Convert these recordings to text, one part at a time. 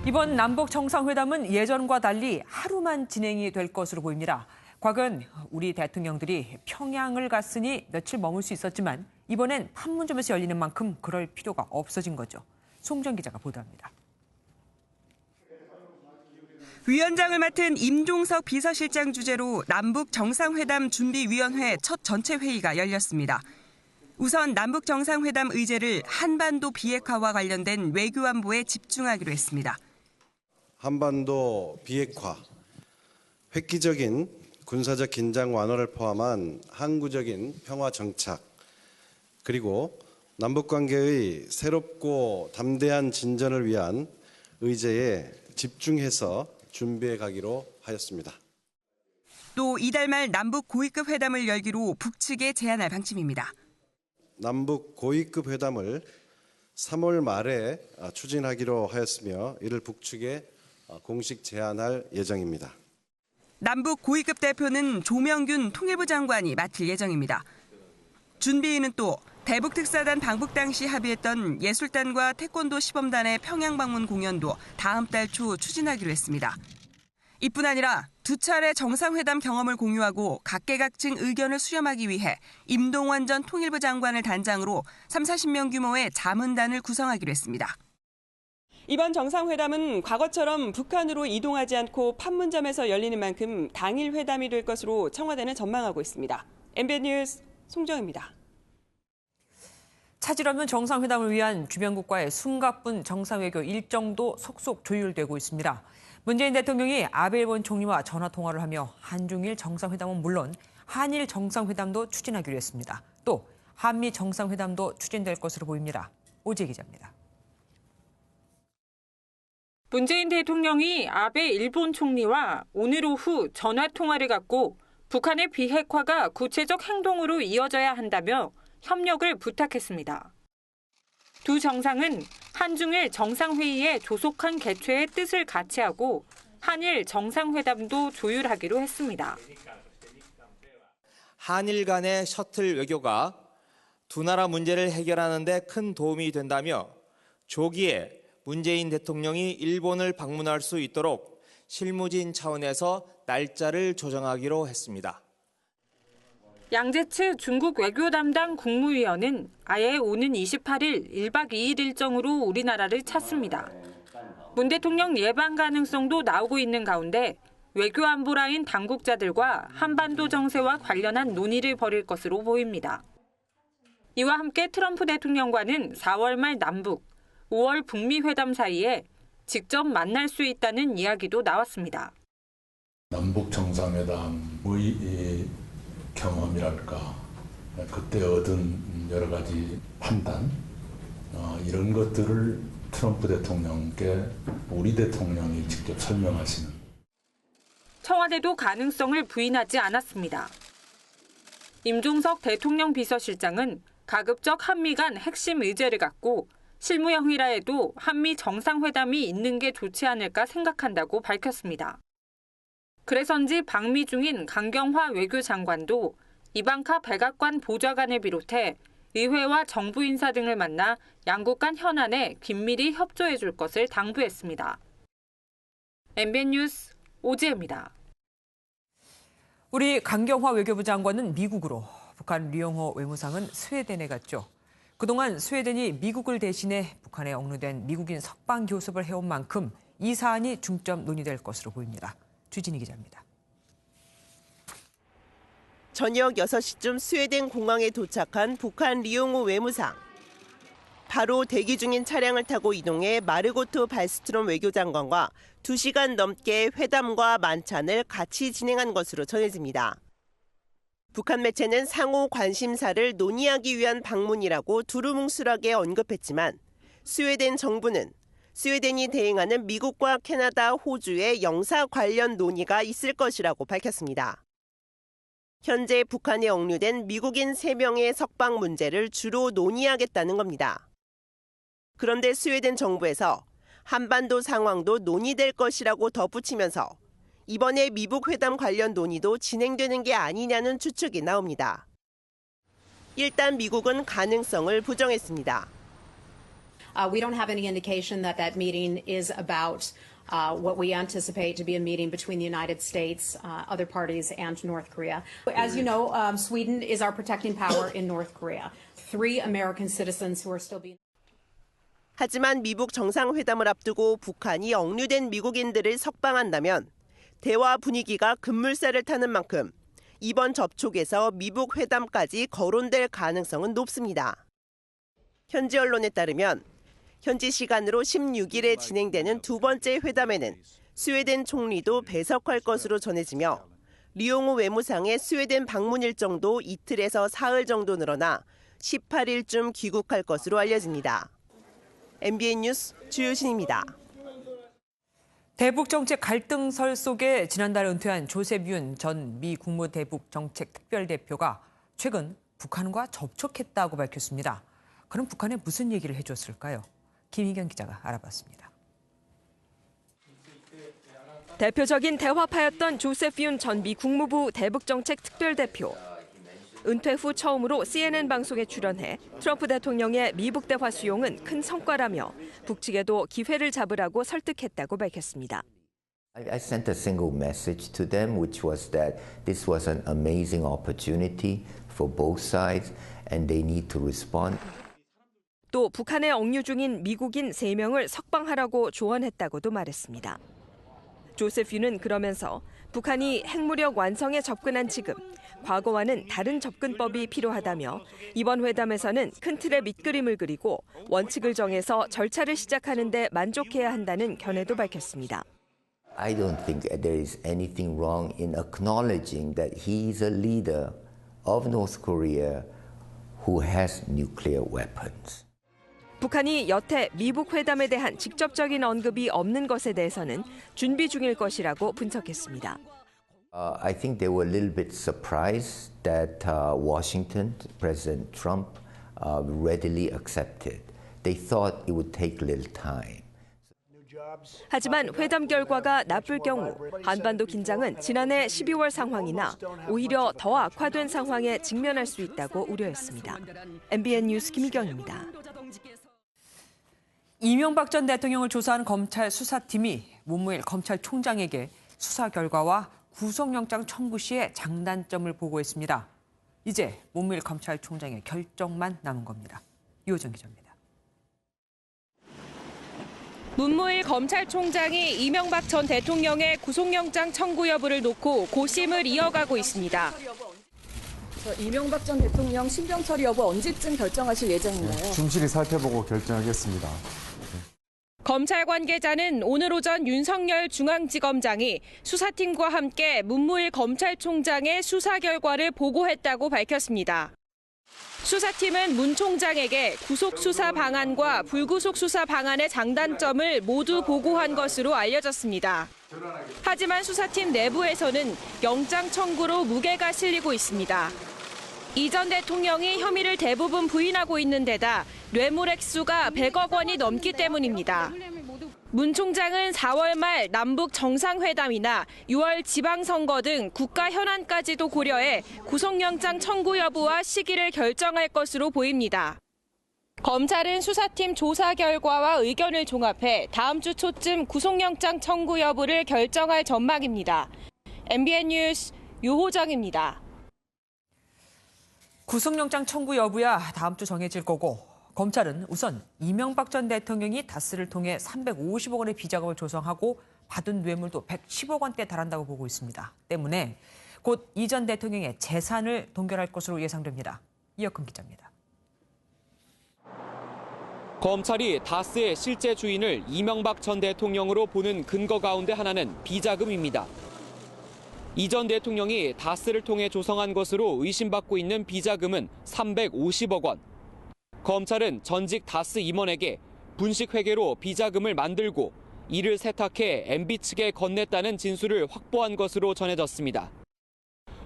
이번 남북 정상회담은 예전과 달리 하루만 진행이 될 것으로 보입니다. 과거엔 우리 대통령들이 평양을 갔으니 며칠 머물 수 있었지만 이번엔 판문점에서 열리는 만큼 그럴 필요가 없어진 거죠. 송정 기자가 보도합니다. 위원장을 맡은 임종석 비서실장 주재로 남북 정상회담 준비위원회 첫 전체 회의가 열렸습니다. 우선 남북 정상회담 의제를 한반도 비핵화와 관련된 외교안보에 집중하기로 했습니다. 한반도 비핵화, 획기적인 군사적 긴장 완화를 포함한 항구적인 평화 정착, 그리고 남북관계의 새롭고 담대한 진전을 위한 의제에 집중해서 준비해 가기로 하였습니다. 또 이달 말 남북 고위급 회담을 열기로 북측에 제안할 방침입니다. 남북 고위급 회담을 3월 말에 추진하기로 하였으며 이를 북측에 공식 제안할 예정입니다. 남북 고위급 대표는 조명균 통일부 장관이 맡을 예정입니다. 준비위는 또 대북 특사단 방북 당시 합의했던 예술단과 태권도 시범단의 평양 방문 공연도 다음 달 초 추진하기로 했습니다. 이뿐 아니라 두 차례 정상회담 경험을 공유하고 각계각층 의견을 수렴하기 위해 임동완 전 통일부 장관을 단장으로 30-40명 규모의 자문단을 구성하기로 했습니다. 이번 정상회담은 과거처럼 북한으로 이동하지 않고 판문점에서 열리는 만큼 당일 회담이 될 것으로 청와대는 전망하고 있습니다. MBN 뉴스 송정입니다. 차질 없는 정상회담을 위한 주변국과의 숨가쁜 정상외교 일정도 속속 조율되고 있습니다. 문재인 대통령이 아베 일본 총리와 전화통화를 하며 한중일 정상회담은 물론 한일 정상회담도 추진하기로 했습니다. 또 한미 정상회담도 추진될 것으로 보입니다. 오지혜 기자입니다. 문재인 대통령이 아베 일본 총리와 오늘 오후 전화통화를 갖고 북한의 비핵화가 구체적 행동으로 이어져야 한다며 협력을 부탁했습니다. 두 정상은 한중일 정상회의의 조속한 개최의 뜻을 같이 하고 한일 정상회담도 조율하기로 했습니다. 한일 간의 셔틀 외교가 두 나라 문제를 해결하는 데 큰 도움이 된다며 조기에 문재인 대통령이 일본을 방문할 수 있도록 실무진 차원에서 날짜를 조정하기로 했습니다. 양재츠 중국 외교 담당 국무위원은 아예 오는 28일 1박 2일 일정으로 우리나라를 찾습니다. 문 대통령 예방 가능성도 나오고 있는 가운데 외교 안보 라인 당국자들과 한반도 정세와 관련한 논의를 벌일 것으로 보입니다. 이와 함께 트럼프 대통령과는 4월 말 남북, 5월 북미 회담 사이에 직접 만날 수 있다는 이야기도 나왔습니다. 남북 정상회담의 경험이랄까, 그때 얻은 여러 가지 판단, 이런 것들을 트럼프 대통령께 우리 대통령이 직접 설명하시는. 청와대도 가능성을 부인하지 않았습니다. 임종석 대통령 비서실장은 가급적 한미 간 핵심 의제를 갖고 실무형이라 해도 한미 정상회담이 있는 게 좋지 않을까 생각한다고 밝혔습니다. 그래서인지 방미 중인 강경화 외교장관도 이방카 백악관 보좌관을 비롯해 의회와 정부 인사 등을 만나 양국 간 현안에 긴밀히 협조해 줄 것을 당부했습니다. MBN 뉴스 오지혜입니다. 우리 강경화 외교부 장관은 미국으로, 북한 류영호 외무상은 스웨덴에 갔죠. 그동안 스웨덴이 미국을 대신해 북한에 억류된 미국인 석방 교섭을 해온 만큼 이 사안이 중점 논의될 것으로 보입니다. 주진희 기자입니다. 저녁 6시쯤 스웨덴 공항에 도착한 북한 류영호 외무상. 바로 대기 중인 차량을 타고 이동해 마르고트 발스트롬 외교장관과 2시간 넘게 회담과 만찬을 같이 진행한 것으로 전해집니다. 북한 매체는 상호 관심사를 논의하기 위한 방문이라고 두루뭉술하게 언급했지만 스웨덴 정부는 스웨덴이 대행하는 미국과 캐나다, 호주의 영사 관련 논의가 있을 것이라고 밝혔습니다. 현재 북한에 억류된 미국인 3명의 석방 문제를 주로 논의하겠다는 겁니다. 그런데 스웨덴 정부에서 한반도 상황도 논의될 것이라고 덧붙이면서 이번에 미북 회담 관련 논의도 진행되는 게 아니냐는 추측이 나옵니다. 일단 미국은 가능성을 부정했습니다. we don't have any indication that that meeting is about what we anticipate to be a meeting between the United States, other parties, and North Korea. As you know, Sweden is our protecting power in North Korea. 3 American citizens who are still being. 하지만 미북 정상회담을 앞두고 북한이 억류된 미국인들을 석방한다면 대화 분위기가 급물살을 타는 만큼 이번 접촉에서 미북 회담까지 거론될 가능성은 높습니다. 현지 언론에 따르면 현지 시간으로 16일에 진행되는 두 번째 회담에는 스웨덴 총리도 배석할 것으로 전해지며 리용호 외무상의 스웨덴 방문 일정도 이틀에서 사흘 정도 늘어나 18일쯤 귀국할 것으로 알려집니다. MBN 뉴스 주효신입니다. 대북 정책 갈등설 속에 지난달 은퇴한 조셉 윤 전 미 국무대북 정책 특별대표가 최근 북한과 접촉했다고 밝혔습니다. 그럼 북한에 무슨 얘기를 해줬을까요? 김희경 기자가 알아봤습니다. 대표적인 대화파였던 조셉 윤 전 미 국무부 대북정책 특별대표. 은퇴 후 처음으로 CNN 방송에 출연해 트럼프 대통령의 미북 대화 수용은 큰 성과라며 북측에도 기회를 잡으라고 설득했다고 밝혔습니다. I sent a single message to them, which was that this was an amazing opportunity for both sides and they need to respond. 또 북한에 억류 중인 미국인 3명을 석방하라고 조언했다고도 말했습니다. 조셉 윤은 그러면서 북한이 핵무력 완성에 접근한 지금 과거와는 다른 접근법이 필요하다며 이번 회담에서는 큰 틀의 밑그림을 그리고 원칙을 정해서 절차를 시작하는 데 만족해야 한다는 견해도 밝혔습니다. I don't think there is anything wrong in acknowledging that he is a leader of North Korea who has nuclear weapons. 북한이 여태 미북 회담에 대한 직접적인 언급이 없는 것에 대해서는 준비 중일 것이라고 분석했습니다. I think they were a little bit surprised that Washington, President Trump, readily accepted. They thought it would take a little time. 하지만 회담 결과가 나쁠 경우 한반도 긴장은 지난해 12월 상황이나 오히려 더 악화된 상황에 직면할 수 있다고 우려했습니다. MBN 뉴스 김희경입니다. 이명박 전 대통령을 조사한 검찰 수사팀이 문무일 검찰총장에게 수사 결과와 구속영장 청구 시의 장단점을 보고했습니다. 이제 문무일 검찰총장의 결정만 남은 겁니다. 유호정 기자입니다. 문무일 검찰총장이 이명박 전 대통령의 구속영장 청구 여부를 놓고 고심을 이어가고 있습니다. 이명박 전 대통령 신병 처리 여부 언제쯤 결정하실 예정인가요? 충실히 살펴보고 결정하겠습니다. 검찰 관계자는 오늘 오전 윤석열 중앙지검장이 수사팀과 함께 문무일 검찰총장의 수사 결과를 보고했다고 밝혔습니다. 수사팀은 문 총장에게 구속 수사 방안과 불구속 수사 방안의 장단점을 모두 보고한 것으로 알려졌습니다. 하지만 수사팀 내부에서는 영장 청구로 무게가 실리고 있습니다. 이 전 대통령이 혐의를 대부분 부인하고 있는 데다 뇌물 액수가 100억 원이 넘기 때문입니다. 문 총장은 4월 말 남북 정상회담이나 6월 지방선거 등 국가 현안까지도 고려해 구속영장 청구 여부와 시기를 결정할 것으로 보입니다. 검찰은 수사팀 조사 결과와 의견을 종합해 다음 주 초쯤 구속영장 청구 여부를 결정할 전망입니다. MBN 뉴스 유호정입니다. 구속영장 청구 여부야 다음 주 정해질 거고 검찰은 우선 이명박 전 대통령이 다스를 통해 350억 원의 비자금을 조성하고 받은 뇌물도 110억 원대에 달한다고 보고 있습니다. 때문에 곧 이 전 대통령의 재산을 동결할 것으로 예상됩니다. 이혁근 기자입니다. 검찰이 다스의 실제 주인을 이명박 전 대통령으로 보는 근거 가운데 하나는 비자금입니다. 이 전 대통령이 다스를 통해 조성한 것으로 의심받고 있는 비자금은 350억 원. 검찰은 전직 다스 임원에게 분식회계로 비자금을 만들고 이를 세탁해 MB 측에 건넸다는 진술을 확보한 것으로 전해졌습니다.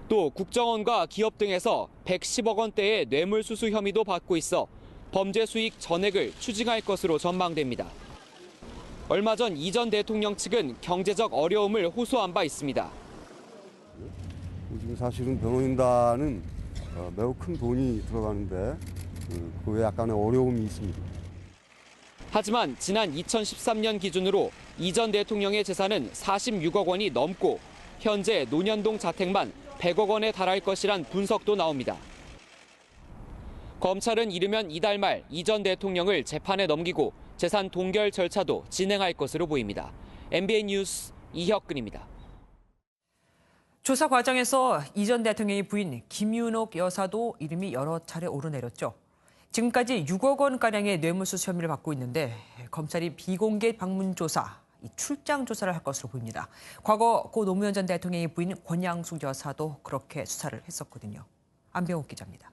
또 국정원과 기업 등에서 110억 원대의 뇌물수수 혐의도 받고 있어 범죄 수익 전액을 추징할 것으로 전망됩니다. 얼마 전 이 전 대통령 측은 경제적 어려움을 호소한 바 있습니다. 지금 사실은 변호인단은 매우 큰 돈이 들어가는데 그 외에 약간의 어려움이 있습니다. 하지만 지난 2013년 기준으로 이 전 대통령의 재산은 46억 원이 넘고 현재 논현동 자택만 100억 원에 달할 것이란 분석도 나옵니다. 검찰은 이르면 이달 말 이 전 대통령을 재판에 넘기고 재산 동결 절차도 진행할 것으로 보입니다. MBN 뉴스 이혁근입니다. 조사 과정에서 이 전 대통령의 부인 김윤옥 여사도 이름이 여러 차례 오르내렸죠. 지금까지 6억 원가량의 뇌물수수 혐의를 받고 있는데 검찰이 비공개 방문 조사, 출장 조사를 할 것으로 보입니다. 과거 고 노무현 전 대통령의 부인 권양숙 여사도 그렇게 수사를 했었거든요. 안병욱 기자입니다.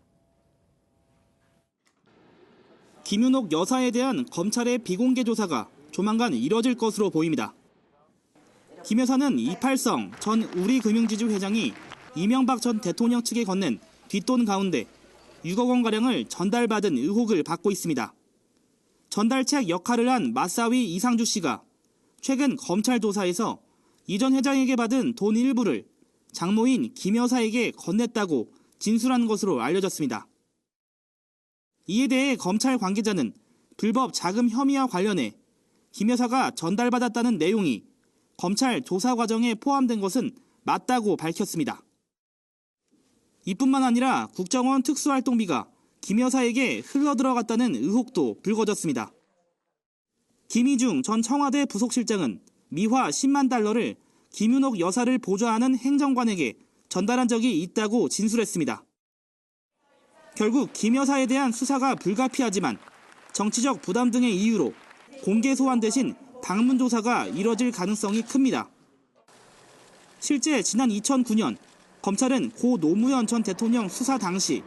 김윤옥 여사에 대한 검찰의 비공개 조사가 조만간 이뤄질 것으로 보입니다. 김 여사는 이팔성 전 우리금융지주 회장이 이명박 전 대통령 측에 건넨 뒷돈 가운데 6억 원가량을 전달받은 의혹을 받고 있습니다. 전달책 역할을 한 맞사위 이상주 씨가 최근 검찰 조사에서 이 전 회장에게 받은 돈 일부를 장모인 김 여사에게 건넸다고 진술한 것으로 알려졌습니다. 이에 대해 검찰 관계자는 불법 자금 혐의와 관련해 김 여사가 전달받았다는 내용이 검찰 조사 과정에 포함된 것은 맞다고 밝혔습니다. 이뿐만 아니라 국정원 특수활동비가 김 여사에게 흘러들어갔다는 의혹도 불거졌습니다. 김희중 전 청와대 부속실장은 미화 10만 달러를 김윤옥 여사를 보좌하는 행정관에게 전달한 적이 있다고 진술했습니다. 결국 김 여사에 대한 수사가 불가피하지만 정치적 부담 등의 이유로 공개 소환 대신 방문 조사가 이뤄질 가능성이 큽니다. 실제 지난 2009년 검찰은 고 노무현 전 대통령 수사 당시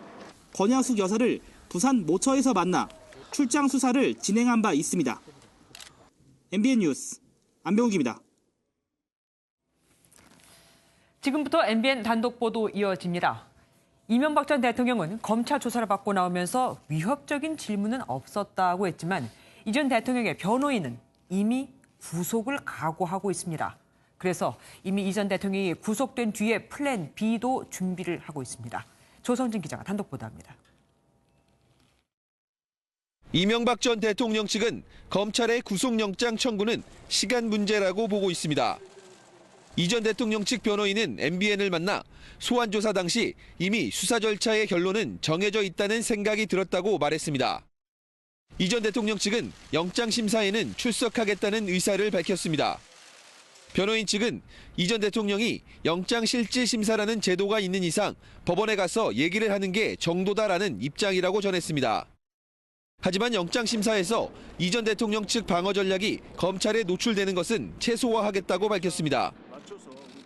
권양숙 여사를 부산 모처에서 만나 출장 수사를 진행한 바 있습니다. MBN 뉴스 안병욱입니다. 지금부터 MBN 단독 보도 이어집니다. 이명박 전 대통령은 검찰 조사를 받고 나오면서 위협적인 질문은 없었다고 했지만 이 전 대통령의 변호인은 이미 구속을 각오하고 있습니다. 그래서 이미 이 전 대통령이 구속된 뒤에 플랜 B도 준비를 하고 있습니다. 조성진 기자가 단독 보도합니다. 이명박 전 대통령 측은 검찰의 구속영장 청구는 시간 문제라고 보고 있습니다. 이 전 대통령 측 변호인은 MBN을 만나 소환 조사 당시 이미 수사 절차의 결론은 정해져 있다는 생각이 들었다고 말했습니다. 이 전 대통령 측은 영장 심사에는 출석하겠다는 의사를 밝혔습니다. 변호인 측은 이 전 대통령이 영장 실질 심사라는 제도가 있는 이상 법원에 가서 얘기를 하는 게 정도다라는 입장이라고 전했습니다. 하지만 영장 심사에서 이 전 대통령 측 방어 전략이 검찰에 노출되는 것은 최소화하겠다고 밝혔습니다.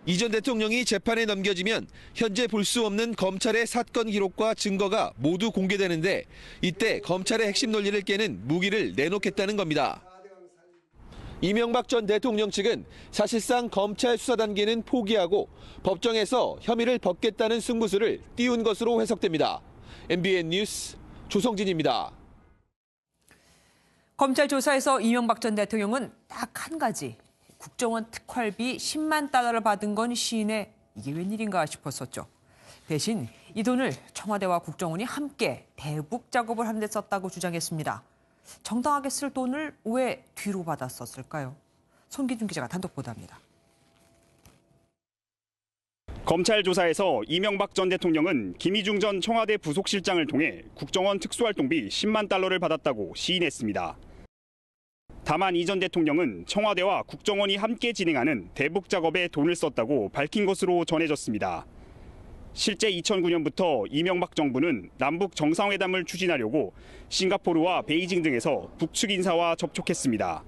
이 전 대통령이 재판에 넘겨지면 현재 볼 수 없는 검찰의 사건 기록과 증거가 모두 공개되는데 이때 검찰의 핵심 논리를 깨는 무기를 내놓겠다는 겁니다. 이명박 전 대통령 측은 사실상 검찰 수사 단계는 포기하고 법정에서 혐의를 벗겠다는 승부수를 띄운 것으로 해석됩니다. MBN 뉴스 조성진입니다. 검찰 조사에서 이명박 전 대통령은 딱 한 가지, 국정원 특활비 10만 달러를 받은 건 시인의 이게 웬일인가 싶었었죠. 대신 이 돈을 청와대와 국정원이 함께 대북 작업을 하는 데 썼다고 주장했습니다. 정당하게 쓸 돈을 왜 뒤로 받았었을까요? 손기준 기자가 단독 보도합니다. 검찰 조사에서 이명박 전 대통령은 김희중 전 청와대 부속실장을 통해 국정원 특수활동비 10만 달러를 받았다고 시인했습니다. 다만 이 전 대통령은 청와대와 국정원이 함께 진행하는 대북 작업에 돈을 썼다고 밝힌 것으로 전해졌습니다. 실제 2009년부터 이명박 정부는 남북 정상회담을 추진하려고 싱가포르와 베이징 등에서 북측 인사와 접촉했습니다.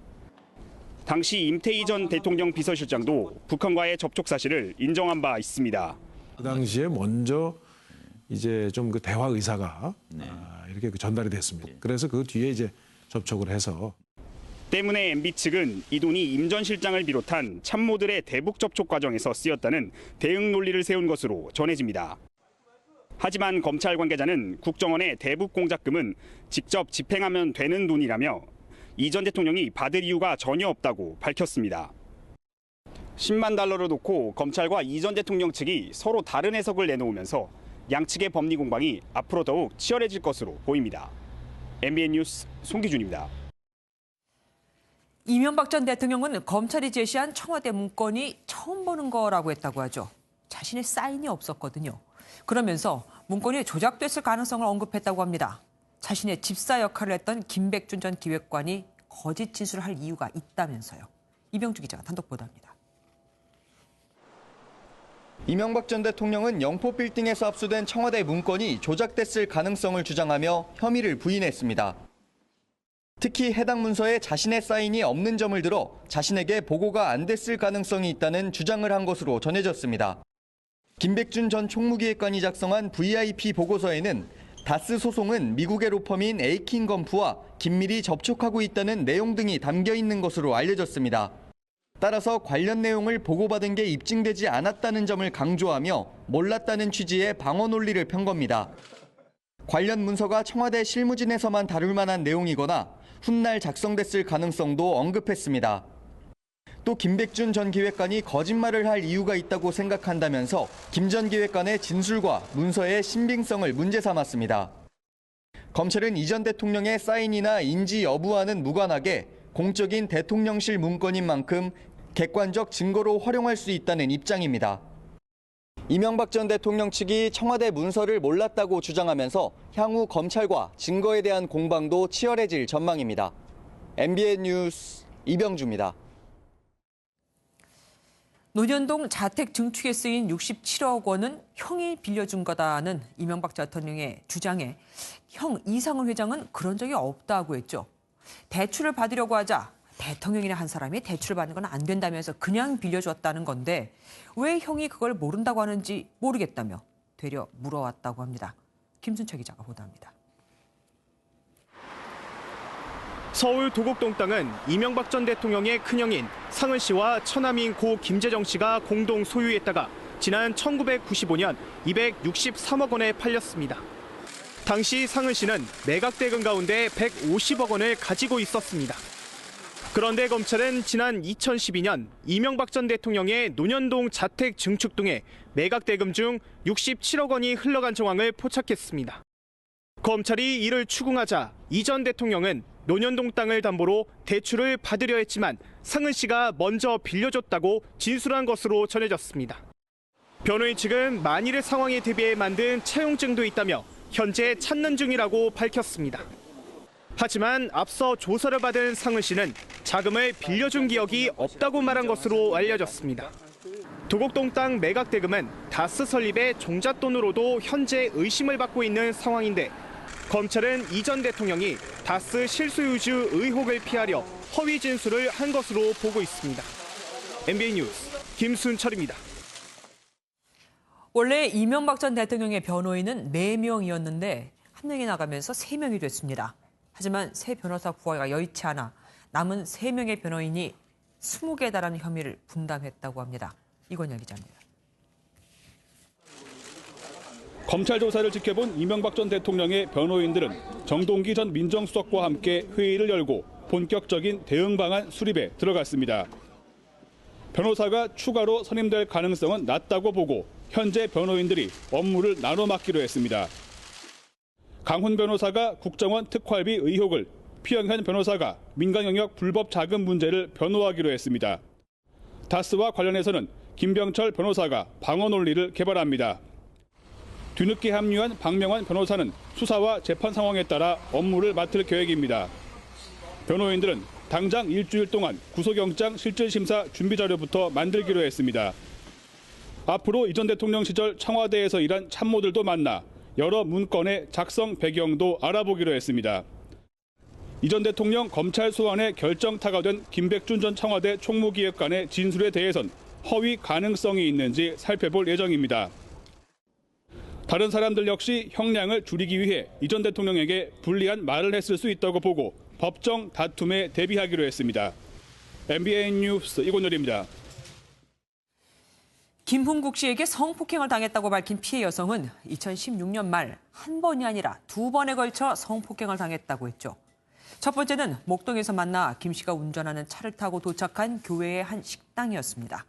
당시 임태희 전 대통령 비서실장도 북한과의 접촉 사실을 인정한 바 있습니다. 그 당시에 먼저 이제 좀 그 대화 의사가 이렇게 전달이 됐습니다. 그래서 그 뒤에 이제 접촉을 해서. 때문에 MB 측은 이 돈이 임 전 실장을 비롯한 참모들의 대북 접촉 과정에서 쓰였다는 대응 논리를 세운 것으로 전해집니다. 하지만 검찰 관계자는 국정원의 대북 공작금은 직접 집행하면 되는 돈이라며 이 전 대통령이 받을 이유가 전혀 없다고 밝혔습니다. 10만 달러를 놓고 검찰과 이 전 대통령 측이 서로 다른 해석을 내놓으면서 양측의 법리 공방이 앞으로 더욱 치열해질 것으로 보입니다. MBN 뉴스 송기준입니다. 이명박 전 대통령은 검찰이 제시한 청와대 문건이 처음 보는 거라고 했다고 하죠. 자신의 사인이 없었거든요. 그러면서 문건이 조작됐을 가능성을 언급했다고 합니다. 자신의 집사 역할을 했던 김백준 전 기획관이 거짓 진술을 할 이유가 있다면서요. 이병주 기자가 단독 보도합니다. 이명박 전 대통령은 영포 빌딩에서 압수된 청와대 문건이 조작됐을 가능성을 주장하며 혐의를 부인했습니다. 특히 해당 문서에 자신의 사인이 없는 점을 들어 자신에게 보고가 안 됐을 가능성이 있다는 주장을 한 것으로 전해졌습니다. 김백준 전 총무기획관이 작성한 VIP 보고서에는 다스 소송은 미국의 로펌인 에이킨 건프와 긴밀히 접촉하고 있다는 내용 등이 담겨 있는 것으로 알려졌습니다. 따라서 관련 내용을 보고받은 게 입증되지 않았다는 점을 강조하며 몰랐다는 취지의 방어 논리를 편 겁니다. 관련 문서가 청와대 실무진에서만 다룰 만한 내용이거나 훗날 작성됐을 가능성도 언급했습니다. 또 김백준 전 기획관이 거짓말을 할 이유가 있다고 생각한다면서 김 전 기획관의 진술과 문서의 신빙성을 문제 삼았습니다. 검찰은 이 전 대통령의 사인이나 인지 여부와는 무관하게 공적인 대통령실 문건인 만큼 객관적 증거로 활용할 수 있다는 입장입니다. 이명박 전 대통령 측이 청와대 문서를 몰랐다고 주장하면서 향후 검찰과 증거에 대한 공방도 치열해질 전망입니다. MBN 뉴스 이병주입니다. 논현동 자택 증축에 쓰인 67억 원은 형이 빌려준 거다는 이명박 전 대통령의 주장에 형 이상훈 회장은 그런 적이 없다고 했죠. 대출을 받으려고 하자 대통령이나 한 사람이 대출을 받는 건 안 된다면서 그냥 빌려줬다는 건데 왜 형이 그걸 모른다고 하는지 모르겠다며 되려 물어왔다고 합니다. 김순철 기자가 보도합니다. 서울 도곡동 땅은 이명박 전 대통령의 큰형인 상은 씨와 처남인 고 김재정 씨가 공동 소유했다가 지난 1995년 263억 원에 팔렸습니다. 당시 상은 씨는 매각대금 가운데 150억 원을 가지고 있었습니다. 그런데 검찰은 지난 2012년 이명박 전 대통령의 논현동 자택 증축 등의 매각대금 중 67억 원이 흘러간 정황을 포착했습니다. 검찰이 이를 추궁하자 이 전 대통령은 논현동 땅을 담보로 대출을 받으려 했지만 상은 씨가 먼저 빌려줬다고 진술한 것으로 전해졌습니다. 변호인 측은 만일의 상황에 대비해 만든 채용증도 있다며 현재 찾는 중이라고 밝혔습니다. 하지만 앞서 조사를 받은 상은 씨는 자금을 빌려준 기억이 없다고 말한 것으로 알려졌습니다. 도곡동 땅 매각 대금은 다스 설립의 종잣돈으로도 현재 의심을 받고 있는 상황인데 검찰은 이 전 대통령이 다스 실소유주 의혹을 피하려 허위 진술을 한 것으로 보고 있습니다. MBN 뉴스 김순철입니다. 원래 이명박 전 대통령의 변호인은 4명이었는데 한 명이 나가면서 3명이 됐습니다. 하지만 새 변호사 구하기가 여의치 않아 남은 3명의 변호인이 20개에 달하는 혐의를 분담했다고 합니다. 이건영 기자입니다. 검찰 조사를 지켜본 이명박 전 대통령의 변호인들은 정동기 전 민정수석과 함께 회의를 열고 본격적인 대응 방안 수립에 들어갔습니다. 변호사가 추가로 선임될 가능성은 낮다고 보고 현재 변호인들이 업무를 나눠 맡기로 했습니다. 강훈 변호사가 국정원 특활비 의혹을, 피영현 변호사가 민간 영역 불법 자금 문제를 변호하기로 했습니다. 다스와 관련해서는 김병철 변호사가 방어 논리를 개발합니다. 뒤늦게 합류한 박명환 변호사는 수사와 재판 상황에 따라 업무를 맡을 계획입니다. 변호인들은 당장 일주일 동안 구속영장 실질심사 준비자료부터 만들기로 했습니다. 앞으로 이 전 대통령 시절 청와대에서 일한 참모들도 만나 여러 문건의 작성 배경도 알아보기로 했습니다. 이 전 대통령 검찰 소환의 결정타가 된 김백준 전 청와대 총무기획관의 진술에 대해선 허위 가능성이 있는지 살펴볼 예정입니다. 다른 사람들 역시 형량을 줄이기 위해 이 전 대통령에게 불리한 말을 했을 수 있다고 보고 법정 다툼에 대비하기로 했습니다. MBN 뉴스 이곤열입니다. 김훈국 씨에게 성폭행을 당했다고 밝힌 피해 여성은 2016년 말 한 번이 아니라 2번에 걸쳐 성폭행을 당했다고 했죠. 첫 번째는 목동에서 만나 김 씨가 운전하는 차를 타고 도착한 교회의 한 식당이었습니다.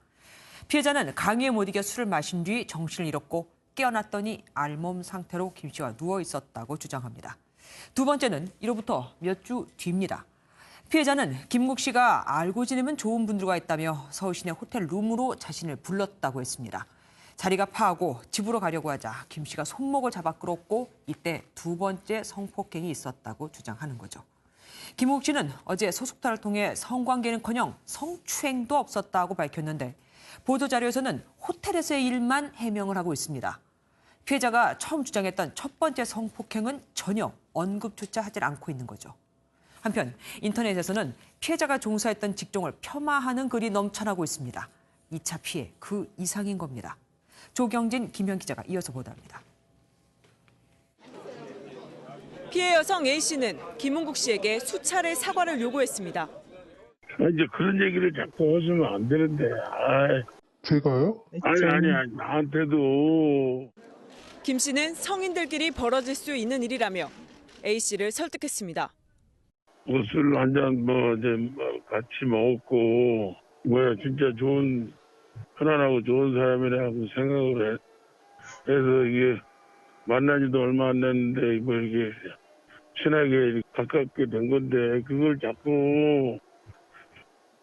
피해자는 강요에 못 이겨 술을 마신 뒤 정신을 잃었고 깨어났더니 알몸 상태로 김 씨와 누워 있었다고 주장합니다. 두 번째는 이로부터 몇 주 뒤입니다. 피해자는 김국 씨가 알고 지내면 좋은 분들과 있다며 서울 시내 호텔 룸으로 자신을 불렀다고 했습니다. 자리가 파하고 집으로 가려고 하자 김 씨가 손목을 잡아 끌었고 이때 두 번째 성폭행이 있었다고 주장하는 거죠. 김국 씨는 어제 소속사를 통해 성관계는커녕 성추행도 없었다고 밝혔는데 보도자료에서는 호텔에서의 일만 해명을 하고 있습니다. 피해자가 처음 주장했던 첫 번째 성폭행은 전혀 언급조차 하지 않고 있는 거죠. 한편 인터넷에서는 피해자가 종사했던 직종을 폄하하는 글이 넘쳐나고 있습니다. 2차 피해 그 이상인 겁니다. 조경진, 김현 기자가 이어서 보도합니다. 피해 여성 A씨는 김은국 씨에게 수차례 사과를 요구했습니다. 이제 그런 얘기를 자꾸 하시면 안 되는데. 제가요? 아니, 나한테도. 김 씨는 성인들끼리 벌어질 수 있는 일이라며 A씨를 설득했습니다. 술 한잔 같이 먹었고, 진짜 편안하고 좋은 사람이라고 생각을 해서 이게 만나지도 얼마 안 됐는데 이렇게 친하게 가깝게 된 건데 그걸 자꾸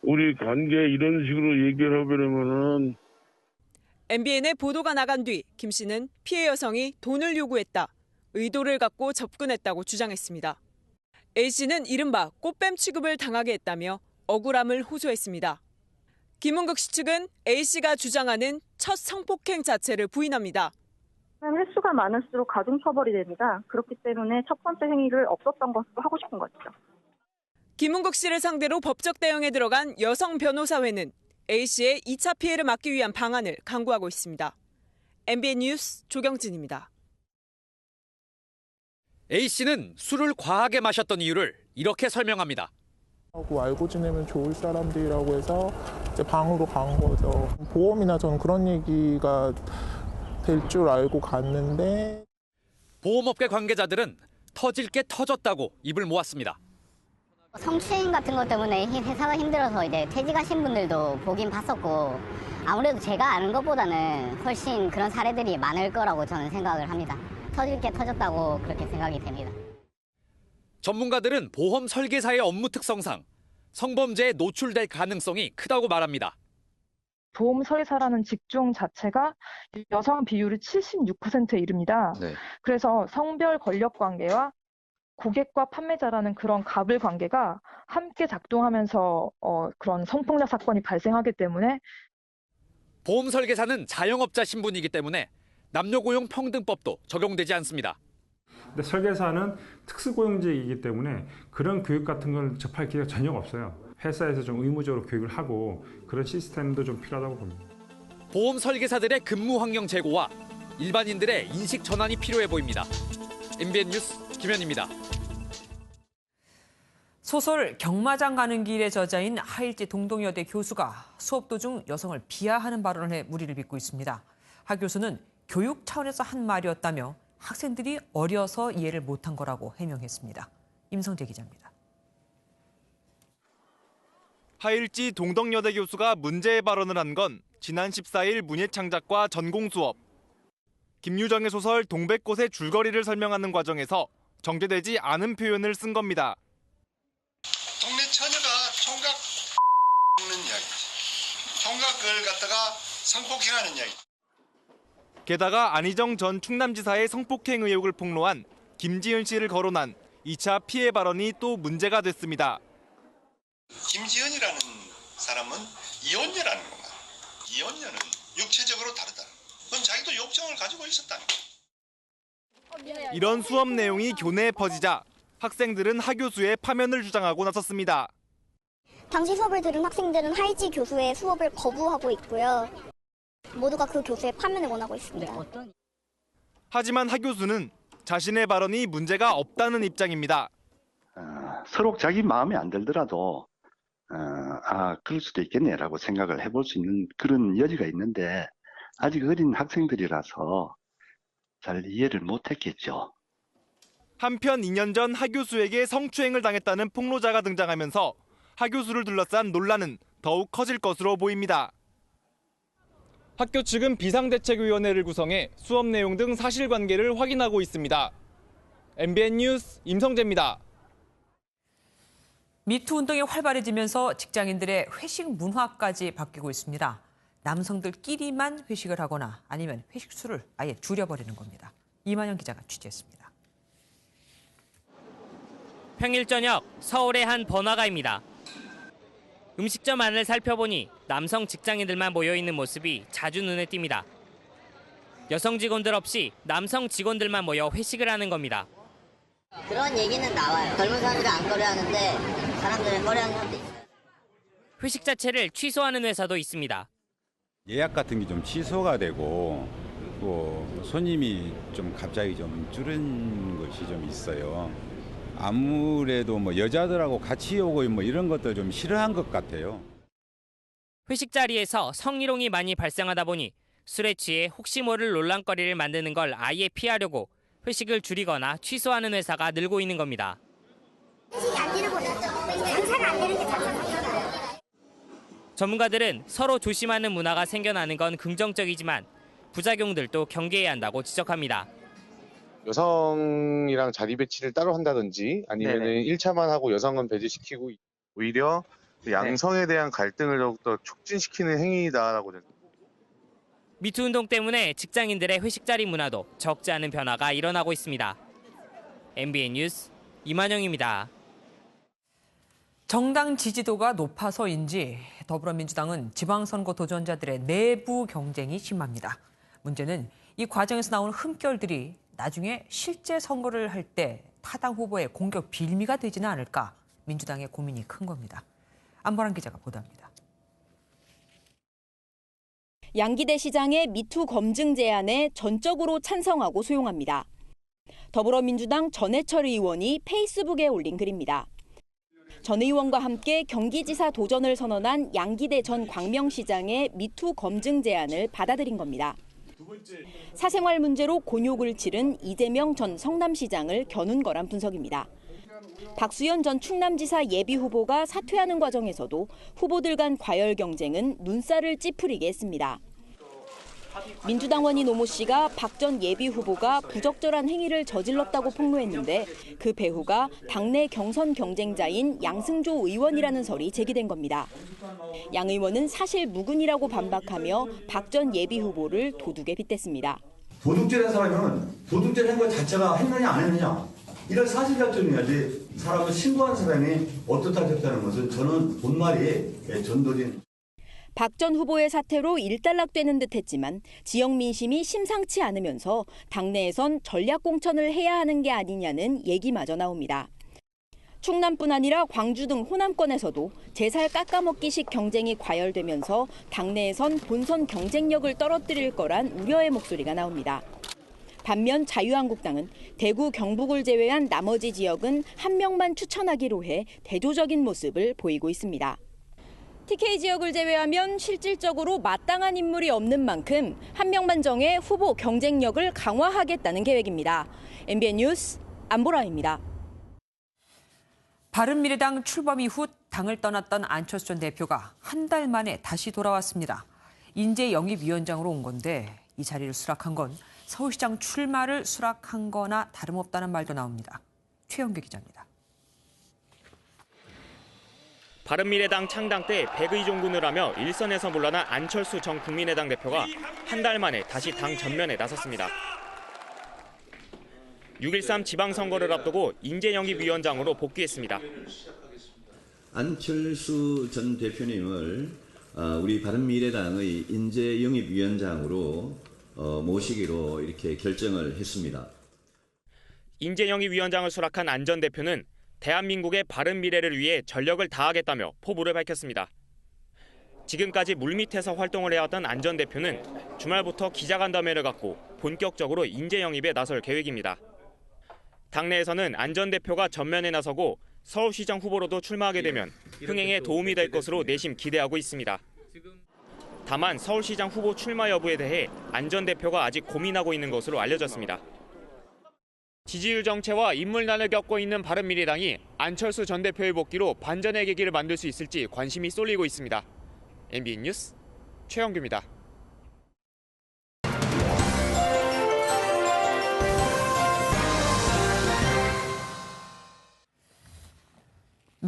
우리 관계 이런 식으로 얘기를 해버리면은. MBN의 보도가 나간 뒤 김 씨는 피해 여성이 돈을 요구했다, 의도를 갖고 접근했다고 주장했습니다. A씨는 이른바 꽃뱀 취급을 당하게 했다며 억울함을 호소했습니다. 김은국 씨 측은 A씨가 주장하는 첫 성폭행 자체를 부인합니다. 횟수가 많을수록 가중처벌이 됩니다. 그렇기 때문에 첫 번째 행위를 없었던 것으로 하고 싶은 거죠. 김은국 씨를 상대로 법적 대응에 들어간 여성 변호사회는 A씨의 2차 피해를 막기 위한 방안을 강구하고 있습니다. MBN 뉴스 조경진입니다. A씨는 술을 과하게 마셨던 이유를 이렇게 설명합니다. 알고 지내면 좋을 사람들이라고 해서 이제 방으로 간 거죠. 보험이나 저는 그런 얘기가 될 줄 알고 갔는데. 보험업계 관계자들은 터질 게 터졌다고 입을 모았습니다. 성추행 같은 것 때문에 회사가 힘들어서 이제 퇴직하신 분들도 보긴 봤었고, 아무래도 제가 아는 것보다는 훨씬 그런 사례들이 많을 거라고 저는 생각을 합니다. 터질 게 터졌다고 그렇게 생각이 됩니다. 전문가들은 보험 설계사의 업무 특성상 성범죄에 노출될 가능성이 크다고 말합니다. 보험 설계사라는 직종 자체가 여성 비율이 76%에 이릅니다. 네. 그래서 성별 권력 관계와 고객과 판매자라는 그런 갑을 관계가 함께 작동하면서 그런 성폭력 사건이 발생하기 때문에. 보험 설계사는 자영업자 신분이기 때문에 남녀고용평등법도 적용되지 않습니다. 근데 설계사는 특수고용직이기 때문에 그런 교육 같은 걸 접할 기회가 전혀 없어요. 회사에서 좀 의무적으로 교육을 하고 그런 시스템도 좀 필요하다고 봅니다. 보험 설계사들의 근무 환경 제고와 일반인들의 인식 전환이 필요해 보입니다. MBN 뉴스 김현입니다. 소설 경마장 가는 길의 저자인 하일지 동덕여대 교수가 수업 도중 여성을 비하하는 발언을 해 물의를 빚고 있습니다. 하 교수는 교육 차원에서 한 말이었다며 학생들이 어려서 이해를 못한 거라고 해명했습니다. 임성재 기자입니다. 하일지 동덕여대 교수가 문제의 발언을 한 건 지난 14일 문예창작과 전공 수업. 김유정의 소설 동백꽃의 줄거리를 설명하는 과정에서 정제되지 않은 표현을 쓴 겁니다. 동네 처녀가 총각 먹는 이야기지. 총각을 갖다가 성폭행하는 이야기. 게다가 안희정 전 충남지사의 성폭행 의혹을 폭로한 김지은 씨를 거론한 2차 피해 발언이 또 문제가 됐습니다. 김지은이라는 사람은 이혼녀라는 겁니다. 이혼녀는 육체적으로 다르다. 그건 자기도 욕정을 가지고 있었다는 거예요. 이런 수업 내용이 교내에 퍼지자 학생들은 하 교수의 파면을 주장하고 나섰습니다. 당시 수업을 들은 학생들은 하일지 교수의 수업을 거부하고 있고요. 모두가 그 교수의 파면을 원하고 있습니다. 하지만 하 교수는 자신의 발언이 문제가 없다는 입장입니다. 서로 자기 마음에 안 들더라도 그럴 수도 있겠네라고 생각을 해볼 수 있는 그런 여지가 있는데 아직 어린 학생들이라서 잘 이해를 못했겠죠. 한편 2년 전 하 교수에게 성추행을 당했다는 폭로자가 등장하면서 하 교수를 둘러싼 논란은 더욱 커질 것으로 보입니다. 학교 측은 비상대책위원회를 구성해 수업 내용 등 사실관계를 확인하고 있습니다. MBN 뉴스 임성재입니다. 미투 운동이 활발해지면서 직장인들의 회식 문화까지 바뀌고 있습니다. 남성들끼리만 회식을 하거나 아니면 회식 수를 아예 줄여버리는 겁니다. 이만영 기자가 취재했습니다. 평일 저녁 서울의 한 번화가입니다. 음식점 안을 살펴보니 남성 직장인들만 모여있는 모습이 자주 눈에 띕니다. 여성 직원들 없이 남성 직원들만 모여 회식을 하는 겁니다. 그런 얘기는 나와요. 젊은 사람들이 안 꺼려하는데 사람들은 꺼려하는 사람도 있어요. 회식 자체를 취소하는 회사도 있습니다. 예약 같은 게 좀 취소가 되고 또 손님이 좀 갑자기 좀 줄은 것이 좀 있어요. 아무래도 뭐 여자들하고 같이 오고 뭐 이런 것들 좀 싫어한 것 같아요. 회식 자리에서 성희롱이 많이 발생하다 보니 술에 취해 혹시 모를 논란거리를 만드는 걸 아예 피하려고 회식을 줄이거나 취소하는 회사가 늘고 있는 겁니다. 회식이 안 되는 거죠. 장사가 안 되는 게 장사가. 전문가들은 서로 조심하는 문화가 생겨나는 건 긍정적이지만 부작용들도 경계해야 한다고 지적합니다. 여성이랑 자리 배치를 따로 한다든지 아니면 1차만 하고 여성은 배제시키고 오히려 양성에 대한 갈등을 더욱더 촉진시키는 행위다라고 생각합니다. 미투 운동 때문에 직장인들의 회식 자리 문화도 적지 않은 변화가 일어나고 있습니다. MBN 뉴스 이만영입니다. 정당 지지도가 높아서인지 더불어민주당은 지방선거 도전자들의 내부 경쟁이 심합니다. 문제는 이 과정에서 나오는 흠결들이 나중에 실제 선거를 할 때 타당 후보의 공격 빌미가 되지는 않을까 민주당의 고민이 큰 겁니다. 안보란 기자가 보도합니다. 양기대 시장의 미투 검증 제안에 전적으로 찬성하고 수용합니다. 더불어민주당 전해철 의원이 페이스북에 올린 글입니다. 전 의원과 함께 경기지사 도전을 선언한 양기대 전 광명시장의 미투 검증 제안을 받아들인 겁니다. 사생활 문제로 곤욕을 치른 이재명 전 성남시장을 겨눈 거란 분석입니다. 박수현 전 충남지사 예비후보가 사퇴하는 과정에서도 후보들 간 과열 경쟁은 눈살을 찌푸리게 했습니다. 민주당원인 노모 씨가 박 전 예비후보가 부적절한 행위를 저질렀다고 폭로했는데 그 배후가 당내 경선 경쟁자인 양승조 의원이라는 설이 제기된 겁니다. 양 의원은 사실 무근이라고 반박하며 박 전 예비후보를 도둑에 빗댔습니다. 도둑질한 사람은 도둑질한 것 자체가 했느냐 안 했느냐 이런 사실작전해야지 사람을 신고한 사람이 어떻다 했다는 것은 저는 본말이 전도진. 박 전 후보의 사태로 일단락되는 듯했지만 지역 민심이 심상치 않으면서 당내에선 전략 공천을 해야 하는 게 아니냐는 얘기마저 나옵니다. 충남뿐 아니라 광주 등 호남권에서도 제살 깎아먹기식 경쟁이 과열되면서 당내에선 본선 경쟁력을 떨어뜨릴 거란 우려의 목소리가 나옵니다. 반면 자유한국당은 대구, 경북을 제외한 나머지 지역은 한 명만 추천하기로 해 대조적인 모습을 보이고 있습니다. TK 지역을 제외하면 실질적으로 마땅한 인물이 없는 만큼 한 명만 정해 후보 경쟁력을 강화하겠다는 계획입니다. MBN 뉴스 안보라입니다. 바른미래당 출범 이후 당을 떠났던 안철수 전 대표가 한 달 만에 다시 돌아왔습니다. 인재영입위원장으로 온 건데 이 자리를 수락한 건 서울시장 출마를 수락한 거나 다름없다는 말도 나옵니다. 최영규 기자입니다. 바른미래당 창당 때 백의종군을 하며 일선에서 물러난 안철수 전 국민의당 대표가 한 달 만에 다시 당 전면에 나섰습니다. 6.13 지방선거를 앞두고 인재영입위원장으로 복귀했습니다. 안철수 전 대표님을 우리 바른미래당의 인재영입위원장으로 모시기로 이렇게 결정을 했습니다. 인재영입위원장을 수락한 안 전 대표는 대한민국의 바른 미래를 위해 전력을 다하겠다며 포부를 밝혔습니다. 지금까지 물밑에서 활동을 해왔던 안 전 대표는 주말부터 기자간담회를 갖고 본격적으로 인재 영입에 나설 계획입니다. 당내에서는 안 전 대표가 전면에 나서고 서울시장 후보로도 출마하게 되면 흥행에 도움이 될 것으로 내심 기대하고 있습니다. 다만 서울시장 후보 출마 여부에 대해 안 전 대표가 아직 고민하고 있는 것으로 알려졌습니다. 지지율 정체와 인물난을 겪고 있는 바른미래당이 안철수 전 대표의 복귀로 반전의 계기를 만들 수 있을지 관심이 쏠리고 있습니다. MBN 뉴스 최영규입니다.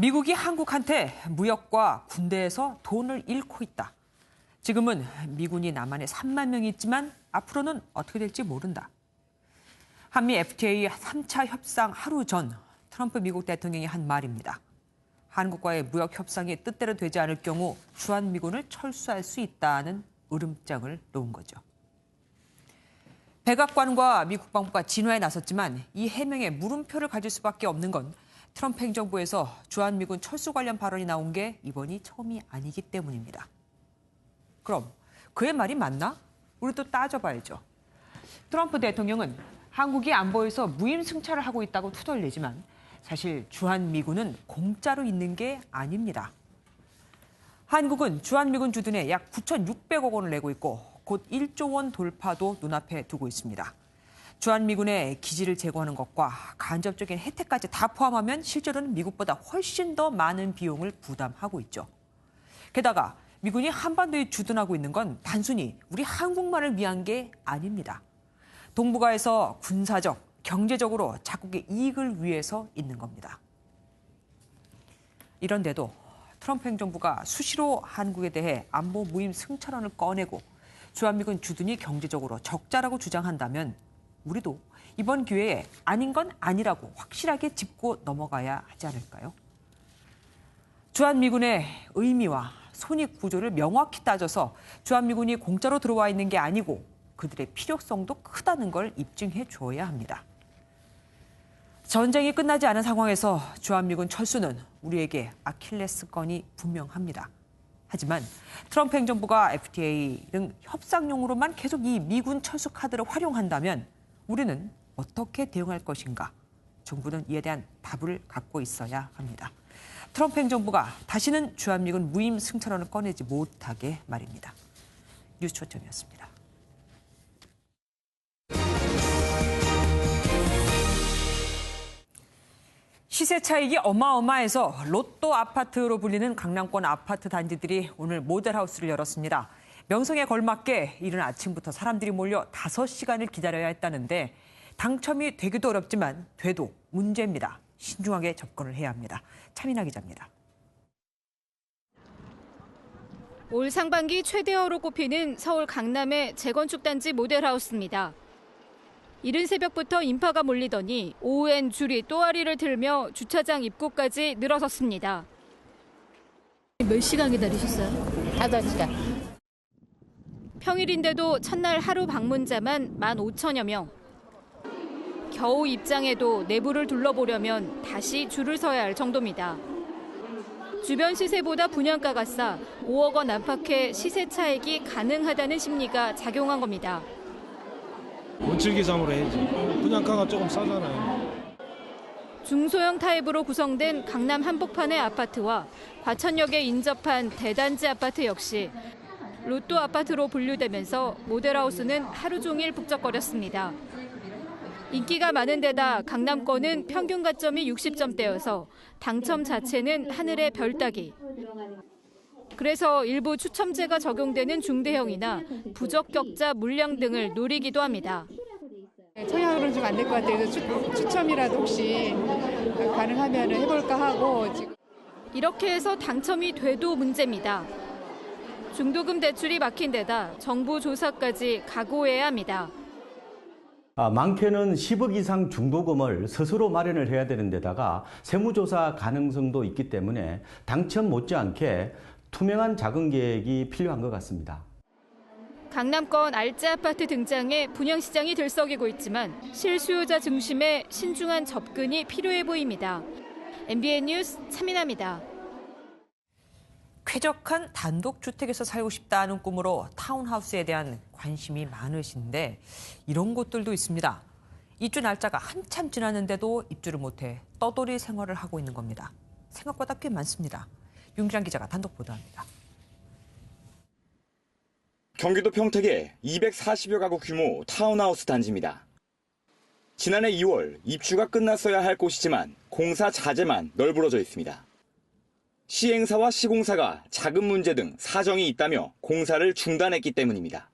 미국이 한국한테 무역과 군대에서 돈을 잃고 있다. 지금은 미군이 남한에 3만 명이 있지만 앞으로는 어떻게 될지 모른다. 한미 FTA 3차 협상 하루 전 트럼프 미국 대통령이 한 말입니다. 한국과의 무역 협상이 뜻대로 되지 않을 경우 주한미군을 철수할 수 있다는 으름장을 놓은 거죠. 백악관과 미 국방부가 진화에 나섰지만 이 해명에 물음표를 가질 수밖에 없는 건 트럼프 행정부에서 주한미군 철수 관련 발언이 나온 게 이번이 처음이 아니기 때문입니다. 그럼 그의 말이 맞나? 우리도 따져봐야죠. 트럼프 대통령은 한국이 안보에서 무임승차를 하고 있다고 투덜대지만 사실 주한미군은 공짜로 있는 게 아닙니다. 한국은 주한미군 주둔에 약 9,600억 원을 내고 있고 곧 1조 원 돌파도 눈앞에 두고 있습니다. 주한미군의 기지를 제거하는 것과 간접적인 혜택까지 다 포함하면 실제로는 미국보다 훨씬 더 많은 비용을 부담하고 있죠. 게다가 미군이 한반도에 주둔하고 있는 건 단순히 우리 한국만을 위한 게 아닙니다. 동북아에서 군사적, 경제적으로 자국의 이익을 위해서 있는 겁니다. 이런데도 트럼프 행정부가 수시로 한국에 대해 안보 무임 승차론을 꺼내고 주한미군 주둔이 경제적으로 적자라고 주장한다면 우리도 이번 기회에 아닌 건 아니라고 확실하게 짚고 넘어가야 하지 않을까요? 주한미군의 의미와 손익 구조를 명확히 따져서 주한미군이 공짜로 들어와 있는 게 아니고 그들의 필요성도 크다는 걸 입증해 줘야 합니다. 전쟁이 끝나지 않은 상황에서 주한미군 철수는 우리에게 아킬레스건이 분명합니다. 하지만 트럼프 행정부가 FTA 등 협상용으로만 계속 이 미군 철수 카드를 활용한다면 우리는 어떻게 대응할 것인가? 정부는 이에 대한 답을 갖고 있어야 합니다. 트럼프 행정부가 다시는 주한미군 무임 승차론을 꺼내지 못하게 말입니다. 뉴스 초점이었습니다. 시세 차익이 어마어마해서 로또 아파트로 불리는 강남권 아파트 단지들이 오늘 모델하우스를 열었습니다. 명성에 걸맞게 이른 아침부터 사람들이 몰려 5시간을 기다려야 했다는데 당첨이 되기도 어렵지만 돼도 문제입니다. 신중하게 접근을 해야 합니다. 차민아 기자입니다. 올 상반기 최대어로 꼽히는 서울 강남의 재건축 단지 모델하우스입니다. 이른 새벽부터 인파가 몰리더니 오후엔 줄이 또아리를 틀며 주차장 입구까지 늘어섰습니다. 몇 시간 기다리셨어요? 5시간. 평일인데도 첫날 하루 방문자만 15,000여 명. 겨우 입장해도 내부를 둘러보려면 다시 줄을 서야 할 정도입니다. 주변 시세보다 분양가가 싸 5억 원 안팎의 시세 차익이 가능하다는 심리가 작용한 겁니다. 원칠기삼으로 해야지. 분양가가 조금 싸잖아요. 중소형 타입으로 구성된 강남 한복판의 아파트와 과천역에 인접한 대단지 아파트 역시 로또 아파트로 분류되면서 모델하우스는 하루 종일 북적거렸습니다. 인기가 많은 데다 강남권은 평균 가점이 60점대여서 당첨 자체는 하늘의 별 따기. 그래서 일부 추첨제가 적용되는 중대형이나 부적격자 물량 등을 노리기도 합니다. 청약으로는 좀 안 될 것 같아요. 추첨이라도 혹시 가능하면 해볼까 하고 지금. 이렇게 해서 당첨이 돼도 문제입니다. 중도금 대출이 막힌 데다 정부 조사까지 각오해야 합니다. 많게는 10억 이상 중도금을 스스로 마련을 해야 되는 데다가 세무조사 가능성도 있기 때문에 당첨 못지않게 투명한 자금 계획이 필요한 것 같습니다. 강남권 알짜 아파트 등장에 분양시장이 들썩이고 있지만 실수요자 중심의 신중한 접근이 필요해 보입니다. MBN 뉴스 차민아입니다. 쾌적한 단독주택에서 살고 싶다는 꿈으로 타운하우스에 대한 관심이 많으신데 이런 곳들도 있습니다. 입주 날짜가 한참 지났는데도 입주를 못해 떠돌이 생활을 하고 있는 겁니다. 생각보다 꽤 많습니다. 윤기란 기자가 단독 보도합니다. 경기도 평택의 240여 가구 규모 타운하우스 단지입니다. 지난해 2월 입주가 끝났어야 할 곳이지만 공사 자재만 널브러져 있습니다. 시행사와 시공사가 자금 문제 등 사정이 있다며 공사를 중단했기 때문입니다.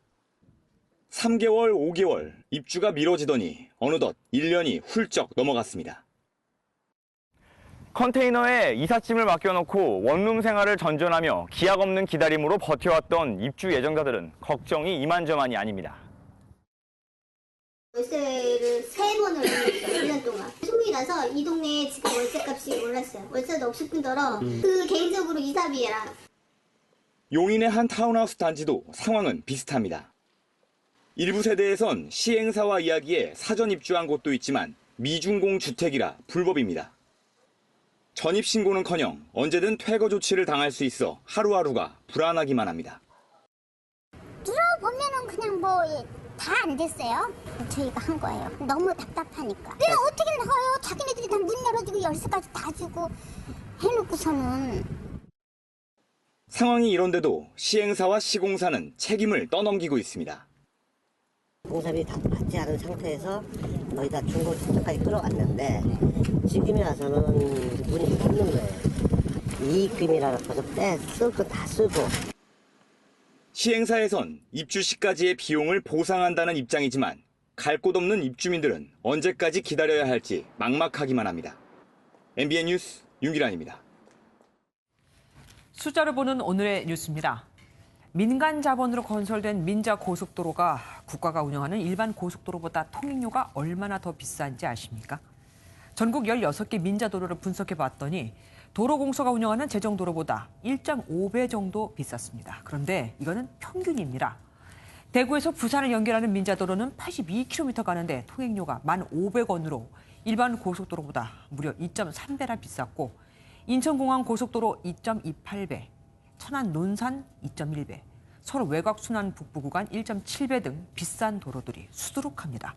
3개월, 5개월 입주가 미뤄지더니 어느덧 1년이 훌쩍 넘어갔습니다. 컨테이너에 이삿짐을 맡겨놓고 원룸 생활을 전전하며 기약 없는 기다림으로 버텨왔던 입주 예정자들은 걱정이 이만저만이 아닙니다. 월세를 3번을 올렸어요. 1년 동안. 소문이라서 이 동네에 지금 월세값이 올랐어요. 월세도 없을 뿐더러 그 개인적으로 이사비에랑. 용인의 한 타운하우스 단지도 상황은 비슷합니다. 일부 세대에선 시행사와 이야기에 사전 입주한 곳도 있지만 미준공 주택이라 불법입니다. 전입신고는커녕 언제든 퇴거 조치를 당할 수 있어 하루하루가 불안하기만 합니다. 들어보면은 그냥 뭐 다 안 됐어요. 저희가 한 거예요. 너무 답답하니까. 그냥 어떻게 나가요? 자기네들이 다 문 열어주고 열쇠까지 다 주고 해놓고서는. 상황이 이런데도 시행사와 시공사는 책임을 떠넘기고 있습니다. 공사비 다 받지 않은 상태에서 거의 다 중고주택까지 끌어갔는데 지금에 와서는 문이 닫는 거예요. 이익금이라고 해서 쓸 거 다 쓰고. 시행사에선 입주 시까지의 비용을 보상한다는 입장이지만 갈 곳 없는 입주민들은 언제까지 기다려야 할지 막막하기만 합니다. MBN 뉴스 윤기란입니다. 숫자를 보는 오늘의 뉴스입니다. 민간 자본으로 건설된 민자 고속도로가 국가가 운영하는 일반 고속도로보다 통행료가 얼마나 더 비싼지 아십니까? 전국 16개 민자도로를 분석해봤더니 도로공사가 운영하는 제정도로보다 1.5배 정도 비쌌습니다. 그런데 이거는 평균입니다. 대구에서 부산을 연결하는 민자도로는 82km 가는데 통행료가 1,500원으로 일반 고속도로보다 무려 2.3배나 비쌌고 인천공항 고속도로 2.28배, 천안 논산 2.1배, 서울 외곽순환 북부 구간 1.7배 등 비싼 도로들이 수두룩합니다.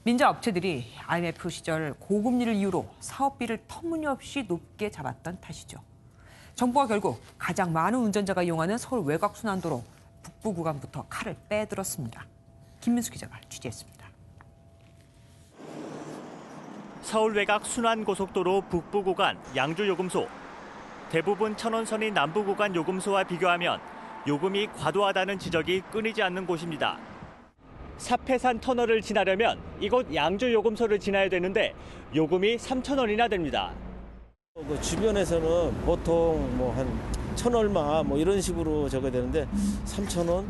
민자 업체들이 IMF 시절 고금리를 이유로 사업비를 터무니없이 높게 잡았던 탓이죠. 정부가 결국 가장 많은 운전자가 이용하는 서울 외곽순환도로 북부 구간부터 칼을 빼들었습니다. 김민수 기자가 취재했습니다. 서울 외곽 순환고속도로 북부 구간 양주요금소. 대부분 천원선이 남부 구간 요금소와 비교하면 요금이 과도하다는 지적이 끊이지 않는 곳입니다. 사패산 터널을 지나려면 이곳 양주요금소를 지나야 되는데 요금이 3,000원이나 됩니다. 그 주변에서는 보통 뭐 한 1,000얼마 뭐 이런 식으로 적어야 되는데 3,000원?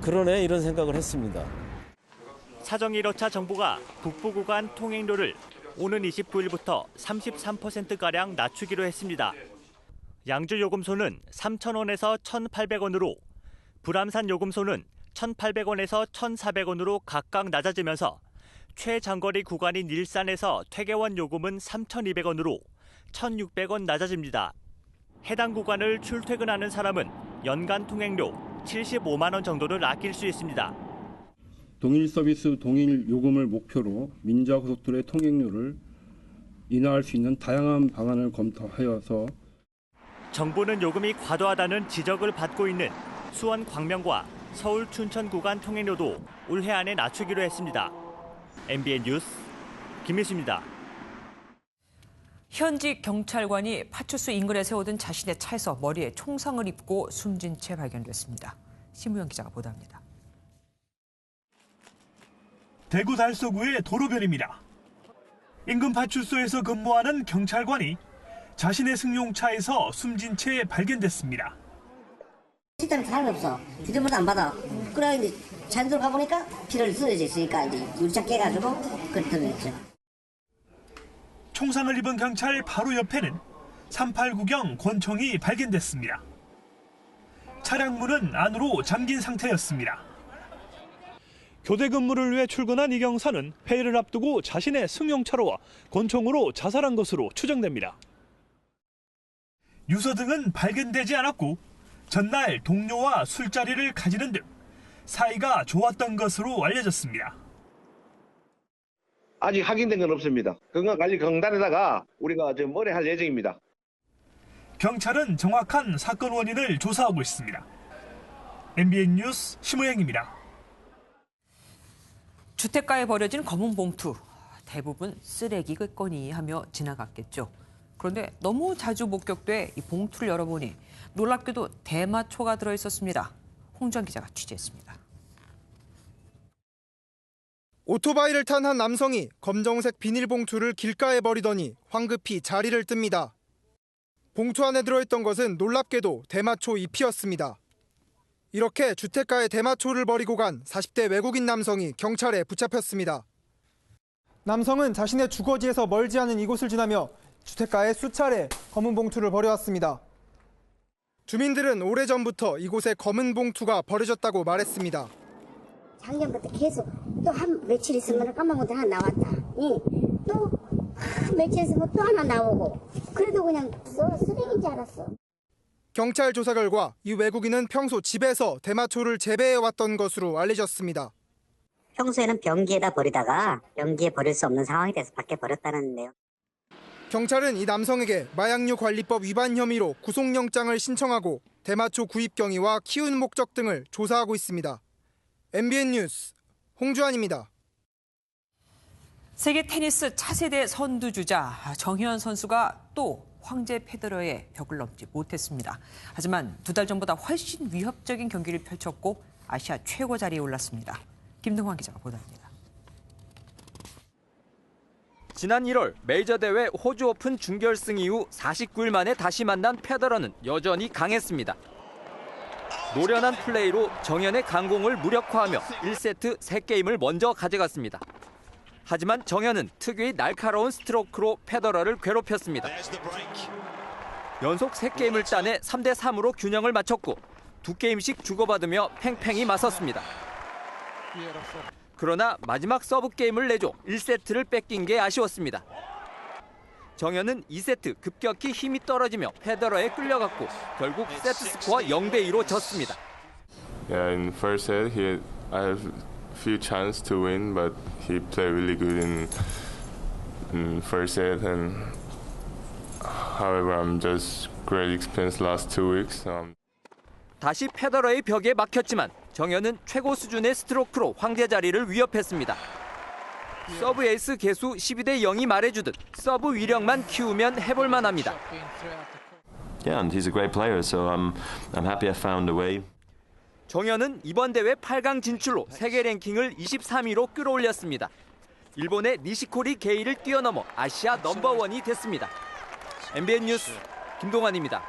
그러네 이런 생각을 했습니다. 사정 1호차 정부가 북부 구간 통행료를 오는 29일부터 33%가량 낮추기로 했습니다. 양주요금소는 3,000원에서 1,800원으로, 불암산 요금소는 1,800원에서 1,400원으로 각각 낮아지면서 최장거리 구간인 일산에서 퇴계원 요금은 3,200원으로 1,600원 낮아집니다. 해당 구간을 출퇴근하는 사람은 연간 통행료 75만 원 정도를 아낄 수 있습니다. 동일 서비스 동일 요금을 목표로 민자고속도로의 통행료를 인하할 수 있는 다양한 방안을 검토하여서 정부는 요금이 과도하다는 지적을 받고 있는 수원 광명과 서울 춘천 구간 통행료도 올해 안에 낮추기로 했습니다. MBN 뉴스 김민수입니다. 현직 경찰관이 파출소 인근에 세우던 자신의 차에서 머리에 총상을 입고 숨진 채 발견됐습니다. 심우영 기자가 보도합니다. 대구 달서구의 도로변입니다. 인근 파출소에서 근무하는 경찰관이 자신의 승용차에서 숨진 채 발견됐습니다. 실제로 사람이 없어. 휴대폰도 안 받아. 그래 이제 잔도로 가보니까 피를 쓰러져 있으니까 이제 유리창 깨가지고 그랬던 거죠. 총상을 입은 경찰 바로 옆에는 389경 권총이 발견됐습니다. 차량 문은 안으로 잠긴 상태였습니다. 교대 근무를 위해 출근한 이 경사는 회의를 앞두고 자신의 승용차로 권총으로 자살한 것으로 추정됩니다. 유서 등은 발견되지 않았고 전날 동료와 술자리를 가지는 등 사이가 좋았던 것으로 알려졌습니다. 아직 확인된 건 없습니다. 건강관리경단에다가 우리가 지금 의뢰할 예정입니다. 경찰은 정확한 사건 원인을 조사하고 있습니다. MBN 뉴스 심우영입니다. 주택가에 버려진 검은 봉투. 대부분 쓰레기겠거니 하며 지나갔겠죠. 그런데 너무 자주 목격돼 이 봉투를 열어보니 놀랍게도 대마초가 들어있었습니다. 홍주환 기자가 취재했습니다. 오토바이를 탄 한 남성이 검정색 비닐봉투를 길가에 버리더니 황급히 자리를 뜹니다. 봉투 안에 들어있던 것은 놀랍게도 대마초 잎이었습니다. 이렇게 주택가에 대마초를 버리고 간 40대 외국인 남성이 경찰에 붙잡혔습니다. 남성은 자신의 주거지에서 멀지 않은 이곳을 지나며 주택가에 수차례 검은 봉투를 버려왔습니다. 주민들은 오래전부터 이곳에 검은 봉투가 버려졌다고 말했습니다. 작년부터 계속 또 한 며칠 있으면 까만 봉투 하나 나왔다. 또 며칠 있으면 또 하나 나오고. 그래도 그냥 쓰레기인 줄 알았어. 경찰 조사 결과 이 외국인은 평소 집에서 대마초를 재배해왔던 것으로 알려졌습니다. 평소에는 변기에다 버리다가 변기에 버릴 수 없는 상황이 돼서 밖에 버렸다는데요. 경찰은 이 남성에게 마약류 관리법 위반 혐의로 구속영장을 신청하고 대마초 구입 경위와 키운 목적 등을 조사하고 있습니다. MBN 뉴스 홍주환입니다. 세계 테니스 차세대 선두주자 정희원 선수가 또 황제 페더러의 벽을 넘지 못했습니다. 하지만 2달 전보다 훨씬 위협적인 경기를 펼쳤고 아시아 최고 자리에 올랐습니다. 김동환 기자가 보도합니다. 지난 1월 메이저 대회 호주 오픈 준결승 이후 49일 만에 다시 만난 페더러는 여전히 강했습니다. 노련한 플레이로 정현의 강공을 무력화하며 1세트 3게임을 먼저 가져갔습니다. 하지만 정현은 특유의 날카로운 스트로크로 페더러를 괴롭혔습니다. 연속 3게임을 따내 3대3으로 균형을 맞췄고 2게임씩 주고받으며 팽팽히 맞섰습니다. 그러나 마지막 서브 게임을 내줘 1세트를 뺏긴 게 아쉬웠습니다. 정현은 2세트 급격히 힘이 떨어지며 페더러에 끌려갔고 결국 세트 스코어 0대2로 졌습니다. Yeah, in first set I have few chance to win, but he played really good in first set, and however I'm just great experience last 2 weeks. 다시 페더러의 벽에 막혔지만 정현은 최고 수준의 스트로크로 황제 자리를 위협했습니다. 서브 에이스 개수 12대 0이 말해주듯 서브 위력만 키우면 해볼만 합니다. Yeah, and he's a great player, so I'm happy I found a way. 정현은 이번 대회 8강 진출로 세계 랭킹을 23위로 끌어올렸습니다. 일본의 니시코리 게이를 뛰어넘어 아시아 넘버원이 됐습니다. MBN 뉴스 김동환입니다.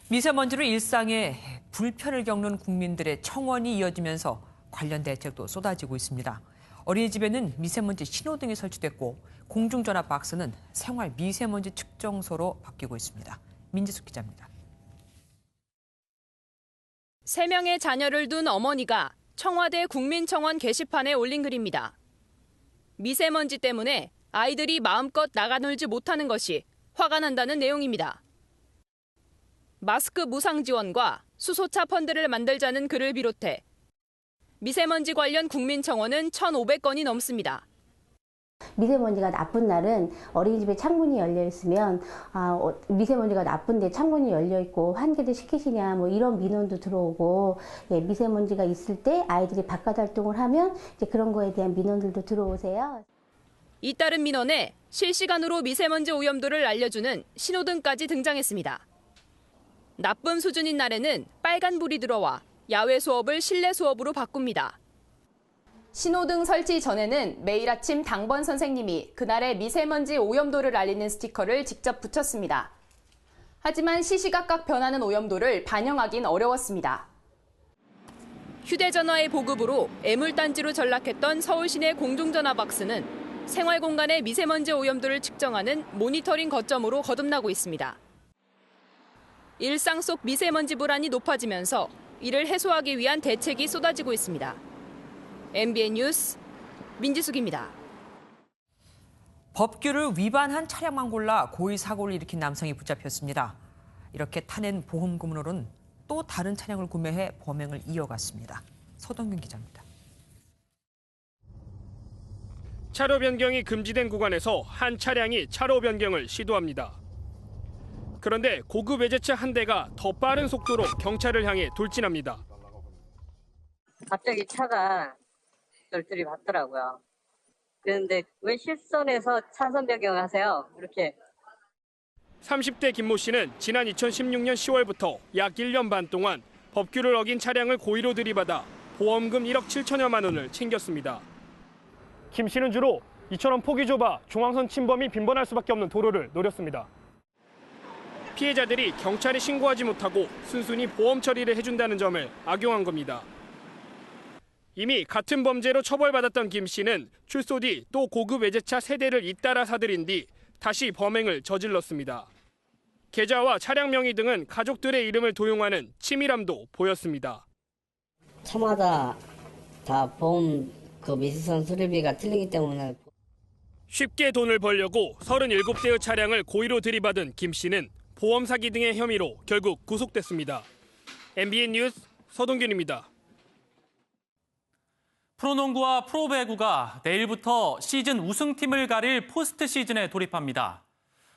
미세먼지로 일상에 불편을 겪는 국민들의 청원이 이어지면서 관련 대책도 쏟아지고 있습니다. 어린이집에는 미세먼지 신호등이 설치됐고 공중전화 박스는 생활 미세먼지 측정소로 바뀌고 있습니다. 민지숙 기자입니다. 3명의 자녀를 둔 어머니가 청와대 국민청원 게시판에 올린 글입니다. 미세먼지 때문에 아이들이 마음껏 나가놀지 못하는 것이 화가 난다는 내용입니다. 마스크 무상 지원과 수소차 펀드를 만들자는 글을 비롯해 미세먼지 관련 국민청원은 1,500건이 넘습니다. 미세먼지가 나쁜 날은 어린이집에 창문이 열려 있으면 미세먼지가 나쁜데 창문이 열려 있고 환기를 시키시냐 뭐 이런 민원도 들어오고 미세먼지가 있을 때 아이들이 바깥 활동을 하면 이제 그런 거에 대한 민원들도 들어오세요. 잇따른 민원에 실시간으로 미세먼지 오염도를 알려주는 신호등까지 등장했습니다. 나쁨 수준인 날에는 빨간불이 들어와 야외 수업을 실내 수업으로 바꿉니다. 신호등 설치 전에는 매일 아침 당번 선생님이 그날의 미세먼지 오염도를 알리는 스티커를 직접 붙였습니다. 하지만 시시각각 변하는 오염도를 반영하긴 어려웠습니다. 휴대전화의 보급으로 애물단지로 전락했던 서울시내 공중전화 박스는 생활 공간의 미세먼지 오염도를 측정하는 모니터링 거점으로 거듭나고 있습니다. 일상 속 미세먼지 불안이 높아지면서 이를 해소하기 위한 대책이 쏟아지고 있습니다. MBN 뉴스 민지숙입니다. 법규를 위반한 차량만 골라 고의 사고를 일으킨 남성이 붙잡혔습니다. 이렇게 타낸 보험금으로는 또 다른 차량을 구매해 범행을 이어갔습니다. 서동균 기자입니다. 차로 변경이 금지된 구간에서 한 차량이 차로 변경을 시도합니다. 그런데 고급 외제차 한 대가 더 빠른 속도로 경찰을 향해 돌진합니다. 갑자기 차가 널들이 받더라고요. 그런데 왜 실선에서 차선 변경을 하세요? 이렇게. 30대 김모 씨는 지난 2016년 10월부터 약 1년 반 동안 법규를 어긴 차량을 고의로 들이받아 보험금 1억 7천여만 원을 챙겼습니다. 김 씨는 주로 이처럼 폭이 좁아 중앙선 침범이 빈번할 수밖에 없는 도로를 노렸습니다. 피해자들이 경찰에 신고하지 못하고 순순히 보험 처리를 해준다는 점을 악용한 겁니다. 이미 같은 범죄로 처벌받았던 김 씨는 출소 뒤 또 고급 외제차 3대를 잇따라 사들인 뒤 다시 범행을 저질렀습니다. 계좌와 차량 명의 등은 가족들의 이름을 도용하는 치밀함도 보였습니다. 차마다 다 보험 미수선 수리비가 틀리기 때문에 쉽게 돈을 벌려고 37대의 차량을 고의로 들이받은 김 씨는 보험 사기 등의 혐의로 결국 구속됐습니다. MBN 뉴스 서동균입니다. 프로농구와 프로배구가 내일부터 시즌 우승팀을 가릴 포스트 시즌에 돌입합니다.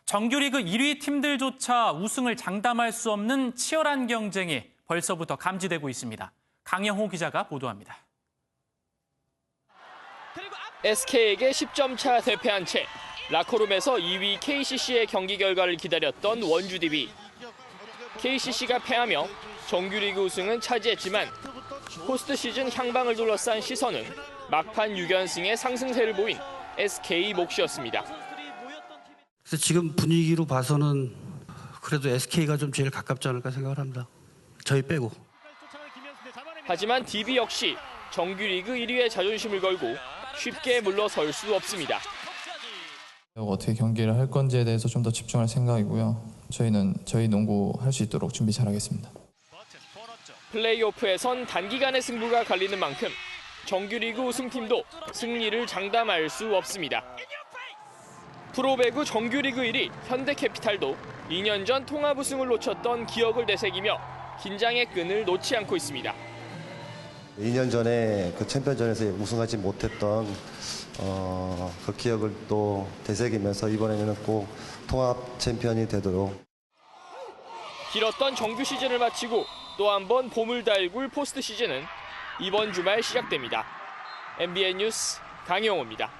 정규리그 1위 팀들조차 우승을 장담할 수 없는 치열한 경쟁이 벌써부터 감지되고 있습니다. 강영호 기자가 보도합니다. SK에게 10점 차 대패한 채 라커룸에서 2위 KCC의 경기 결과를 기다렸던 원주 DB. KCC가 패하며 정규리그 우승은 차지했지만 포스트 시즌 향방을 둘러싼 시선은 막판 6연승의 상승세를 보인 SK 몫이었습니다. 그래서 지금 분위기로 봐서는 그래도 SK가 좀 제일 가깝지 않을까 생각을 합니다. 저희 빼고. 하지만 DB 역시 정규리그 1위의 자존심을 걸고 쉽게 물러설 수 없습니다. 어떻게 경기를 할 건지에 대해서 좀 더 집중할 생각이고요. 저희는 저희 농구 할 수 있도록 준비 잘하겠습니다. 플레이오프에선 단기간의 승부가 갈리는 만큼 정규리그 우승팀도 승리를 장담할 수 없습니다. 프로배구 정규리그 1위 현대캐피탈도 2년 전 통합 우승을 놓쳤던 기억을 되새기며 긴장의 끈을 놓지 않고 있습니다. 2년 전에 그 챔피언전에서 우승하지 못했던 그 기억을 또 되새기면서 이번에는 꼭 통합 챔피언이 되도록. 길었던 정규 시즌을 마치고 또 한 번 봄을 달굴 포스트 시즌은 이번 주말 시작됩니다. MBN 뉴스 강영호입니다.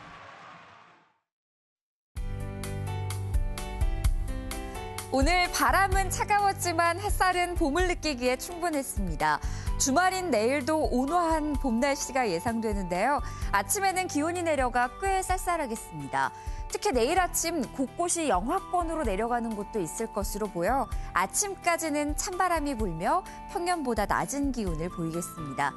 오늘 바람은 차가웠지만 햇살은 봄을 느끼기에 충분했습니다. 주말인 내일도 온화한 봄 날씨가 예상되는데요. 아침에는 기온이 내려가 꽤 쌀쌀하겠습니다. 특히 내일 아침 곳곳이 영하권으로 내려가는 곳도 있을 것으로 보여 아침까지는 찬바람이 불며 평년보다 낮은 기온을 보이겠습니다.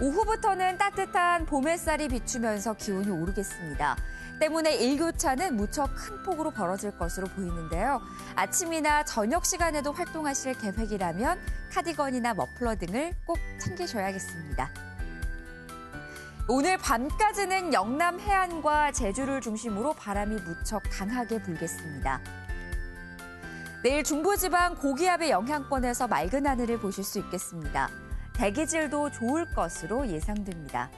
오후부터는 따뜻한 봄 햇살이 비추면서 기온이 오르겠습니다. 때문에 일교차는 무척 큰 폭으로 벌어질 것으로 보이는데요. 아침이나 저녁 시간에도 활동하실 계획이라면 카디건이나 머플러 등을 꼭 챙기셔야겠습니다. 오늘 밤까지는 영남 해안과 제주를 중심으로 바람이 무척 강하게 불겠습니다. 내일 중부지방 고기압의 영향권에서 맑은 하늘을 보실 수 있겠습니다. 대기질도 좋을 것으로 예상됩니다.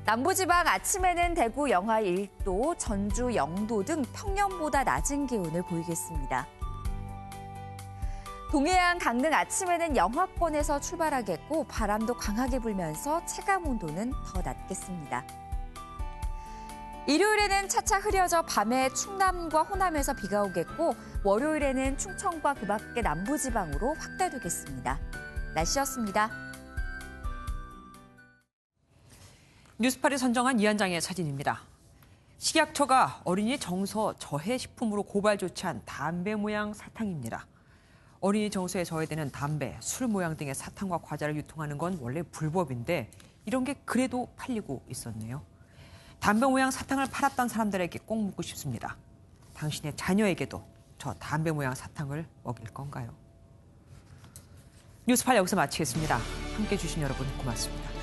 남부지방 아침에는 대구 영하 1도, 전주 0도 등 평년보다 낮은 기온을 보이겠습니다. 동해안 강릉 아침에는 영하권에서 출발하겠고 바람도 강하게 불면서 체감 온도는 더 낮겠습니다. 일요일에는 차차 흐려져 밤에 충남과 호남에서 비가 오겠고 월요일에는 충청과 그 밖의 남부지방으로 확대되겠습니다. 날씨였습니다. 뉴스팔이 선정한 이 한 장의 사진입니다. 식약처가 어린이 정서 저해 식품으로 고발 조치한 담배 모양 사탕입니다. 어린이 정서에 저해되는 담배, 술 모양 등의 사탕과 과자를 유통하는 건 원래 불법인데 이런 게 그래도 팔리고 있었네요. 담배 모양 사탕을 팔았던 사람들에게 꼭 묻고 싶습니다. 당신의 자녀에게도 저 담배 모양 사탕을 먹일 건가요? 뉴스팔 여기서 마치겠습니다. 함께해 주신 여러분 고맙습니다.